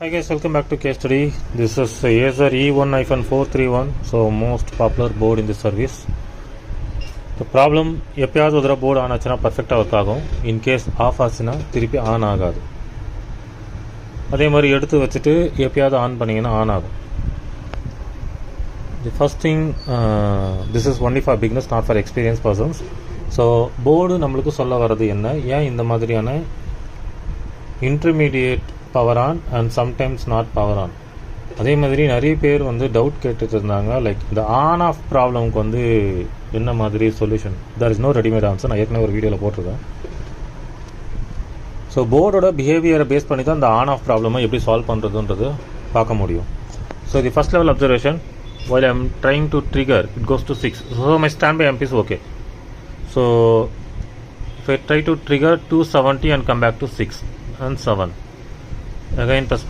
Hi guys, welcome back to case study. This is Acer E1-431, so most popular board in this service. The problem எப்பயாவது ஒரு board on ஆச்சுன்னா பர்ஃபெக்டாக work ஆகும். In case of ஆச்சுன்னா திருப்பி on ஆகாது. அதே மாதிரி எடுத்து வச்சுட்டு எப்பயாவது ஆன் பண்ணிங்கன்னா ஆன் ஆகும். The first thing, this is only for beginners, not for experienced persons. So board நம்மளுக்கு சொல்ல வர்றது என்ன, ஏன் இந்த மாதிரியான intermediate power on and sometimes not power on. அதே மாதிரி நிறைய பேர் டவுட் கேட்டுட்டு இருந்தாங்க, லைக் இந்த ஆன் ஆஃப் ப்ராப்ளம்க்கு என்ன மாதிரி solution. There is no readymade answer. நான் ஏற்கனவே ஒரு வீடியோவில் போட்டிருக்கேன். ஸோ போர்டோட பிஹேவியரை பேஸ் பண்ணி தான் இந்த ஆன் ஆஃப் ப்ராப்ளமை எப்படி சால்வ் பண்ணுறதுன்றது பார்க்க முடியும். So the first level observation, while I am trying to trigger, it goes to 6. So my standby amp is okay. So if I try to trigger 270 and come back to 6 and 7, again press